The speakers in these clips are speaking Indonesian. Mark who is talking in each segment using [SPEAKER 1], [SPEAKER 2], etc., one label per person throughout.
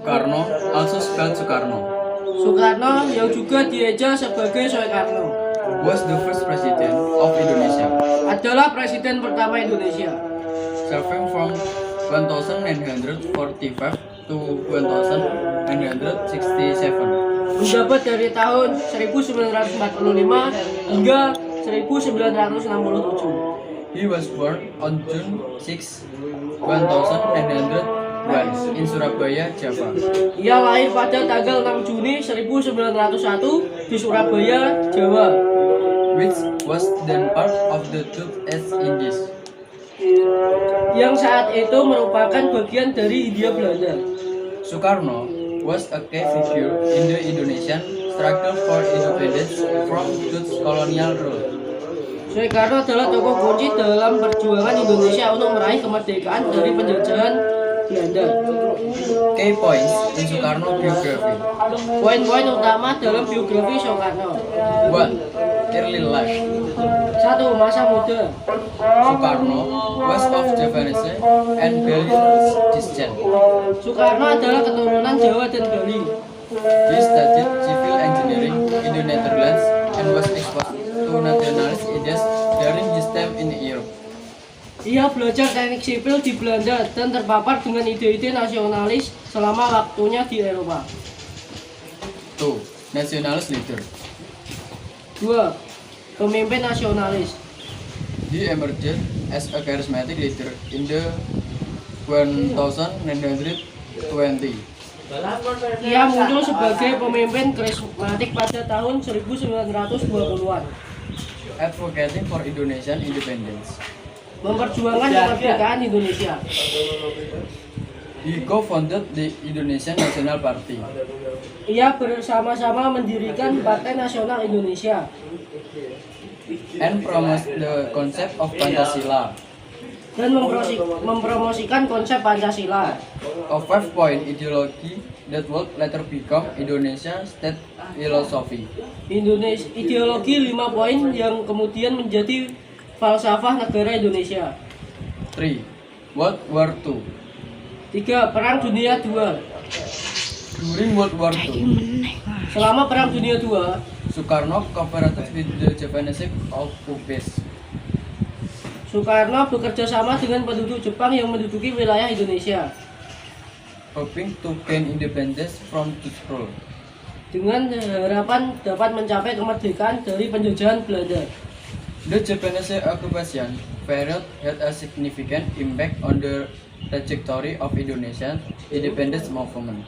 [SPEAKER 1] Soekarno, also spelled Soekarno,
[SPEAKER 2] Soekarno yang juga dieja sebagai Soekarno
[SPEAKER 1] was the first president of Indonesia,
[SPEAKER 2] adalah presiden pertama Indonesia,
[SPEAKER 1] serving from 1945 to 1967.
[SPEAKER 2] menjabat dari tahun 1945 hingga 1967.
[SPEAKER 1] He was born on June 6, 1901 in Surabaya, Java,
[SPEAKER 2] Ia lahir pada tanggal 6 Juni 1901 di Surabaya, Jawa,
[SPEAKER 1] which was then part of the Dutch East Indies.
[SPEAKER 2] yang saat itu merupakan bagian dari Hindia Belanda.
[SPEAKER 1] Soekarno was a key figure in the Indonesian struggle for independence from Dutch colonial rule.
[SPEAKER 2] Soekarno adalah tokoh kunci dalam perjuangan Indonesia untuk meraih kemerdekaan dari penjajahan Belanda.
[SPEAKER 1] Key points in Soekarno biography.
[SPEAKER 2] Poin-poin utama dalam biografi Soekarno.
[SPEAKER 1] 1. Early life.
[SPEAKER 2] 1. Masa muda.
[SPEAKER 1] Soekarno was of Javanese and Bali descent.
[SPEAKER 2] Soekarno adalah keturunan Jawa dan Bali.
[SPEAKER 1] He studied civil engineering in the Netherlands and was exposed to nationalist ideas during his time in Europe.
[SPEAKER 2] Ia belajar teknik sipil di Belanda dan terpapar dengan ide-ide nasionalis selama waktunya di Eropa.
[SPEAKER 1] 2. Nationalist leader.
[SPEAKER 2] 2. Pemimpin nasionalis.
[SPEAKER 1] He emerged as a charismatic leader in the 1920.
[SPEAKER 2] Ia muncul sebagai pemimpin karismatik pada tahun 1920-an,
[SPEAKER 1] Advocating for Indonesian independence.
[SPEAKER 2] memperjuangkan kemerdekaan Indonesia.
[SPEAKER 1] He co-founded the Indonesian National Party
[SPEAKER 2] Ia bersama-sama mendirikan Partai Nasional Indonesia
[SPEAKER 1] and promoted the concept of Pancasila,
[SPEAKER 2] dan mempromosikan konsep Pancasila,
[SPEAKER 1] a five-point ideology that would later become Indonesia state philosophy.
[SPEAKER 2] Ideologi 5 poin yang kemudian menjadi falsafah negara Indonesia.
[SPEAKER 1] 3. World War II.
[SPEAKER 2] 3. Perang Dunia II.
[SPEAKER 1] During World War II,
[SPEAKER 2] Selama Perang Dunia II,
[SPEAKER 1] Soekarno cooperated with the Japanese occupiers,
[SPEAKER 2] Soekarno bekerja sama dengan penduduk Jepang yang menduduki wilayah Indonesia
[SPEAKER 1] hoping to gain independence from Dutch rule.
[SPEAKER 2] dengan harapan dapat mencapai kemerdekaan dari penjajahan Belanda.
[SPEAKER 1] The Japanese occupation period had a significant impact on the trajectory of Indonesian independence movement.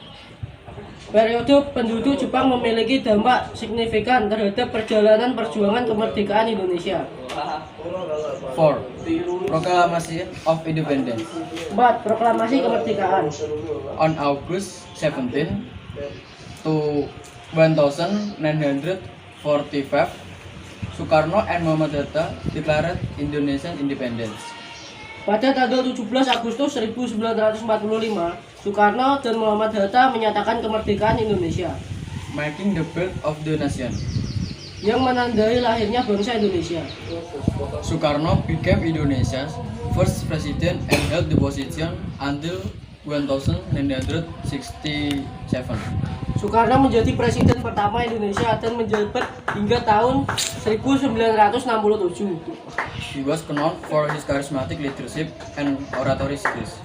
[SPEAKER 2] Periode penduduk Jepang memiliki dampak signifikan terhadap perjalanan perjuangan kemerdekaan Indonesia.
[SPEAKER 1] 4. Proclamation of Independence.
[SPEAKER 2] 4. Proklamasi kemerdekaan.
[SPEAKER 1] On August 17 to 1945, Soekarno and Muhammad Hatta declared Indonesian independence.
[SPEAKER 2] Pada tanggal 17 Agustus 1945, Soekarno dan Muhammad Hatta menyatakan kemerdekaan Indonesia,
[SPEAKER 1] Marking the birth of the nation.
[SPEAKER 2] yang menandai lahirnya bangsa Indonesia.
[SPEAKER 1] Soekarno became Indonesia's first president and held the position until 1967.
[SPEAKER 2] Soekarno menjadi presiden pertama Indonesia dan menjabat hingga tahun 1967.
[SPEAKER 1] He was known for his charismatic leadership and oratory skills.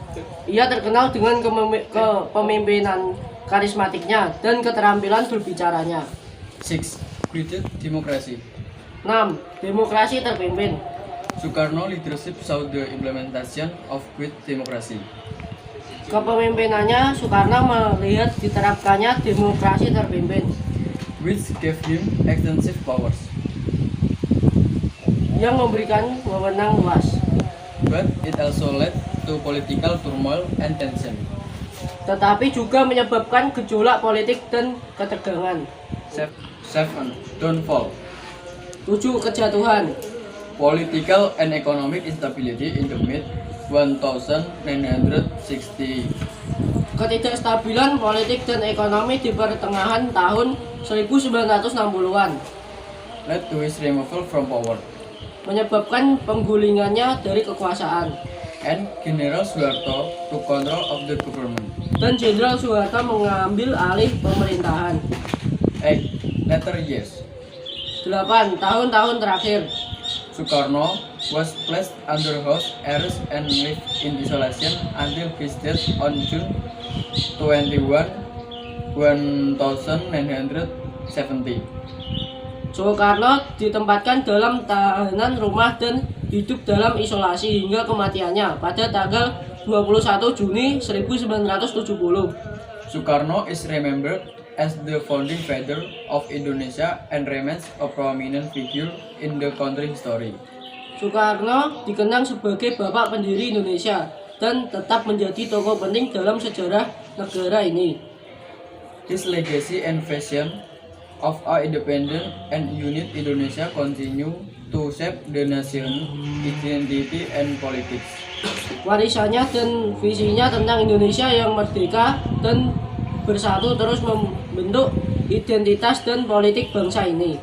[SPEAKER 2] Ia terkenal dengan kepemimpinan karismatiknya dan keterampilan berbicaranya.
[SPEAKER 1] 6. Great Democracy.
[SPEAKER 2] 6. Demokrasi terpimpin.
[SPEAKER 1] Soekarno leadership saw the implementation of great democracy,
[SPEAKER 2] Kepemimpinannya, Soekarno melihat diterapkannya demokrasi terpimpin,
[SPEAKER 1] which gave him extensive powers,
[SPEAKER 2] yang memberikan wewenang luas.
[SPEAKER 1] but it also led to political turmoil and tension.
[SPEAKER 2] Tetapi juga menyebabkan gejolak politik dan ketegangan.
[SPEAKER 1] 7. Downfall.
[SPEAKER 2] 7. Kejatuhan.
[SPEAKER 1] Political and economic instability in the mid-1960.
[SPEAKER 2] Ketidakstabilan politik dan ekonomi di pertengahan tahun 1960-an
[SPEAKER 1] Led to his removal from power,
[SPEAKER 2] menyebabkan penggulingannya dari kekuasaan
[SPEAKER 1] and General Soeharto took control of the government.
[SPEAKER 2] dan Jenderal Soeharto mengambil alih pemerintahan.
[SPEAKER 1] 8. Later years.
[SPEAKER 2] 8. Tahun-tahun terakhir.
[SPEAKER 1] Sukarno was placed under house arrest and lived in isolation until his death on June 21, 1970.
[SPEAKER 2] Soekarno ditempatkan dalam tahanan rumah dan hidup dalam isolasi hingga kematiannya pada tanggal 21 Juni 1970.
[SPEAKER 1] Sukarno is remembered as the founding father of Indonesia and remains a prominent figure in the country history.
[SPEAKER 2] Soekarno dikenang sebagai bapak pendiri Indonesia dan tetap menjadi tokoh penting dalam sejarah negara ini.
[SPEAKER 1] His legacy and vision of our independent and unit Indonesia continue to shape the nation identity and politics.
[SPEAKER 2] Warisannya dan visinya tentang Indonesia yang merdeka dan bersatu terus membentuk identitas dan politik bangsa ini.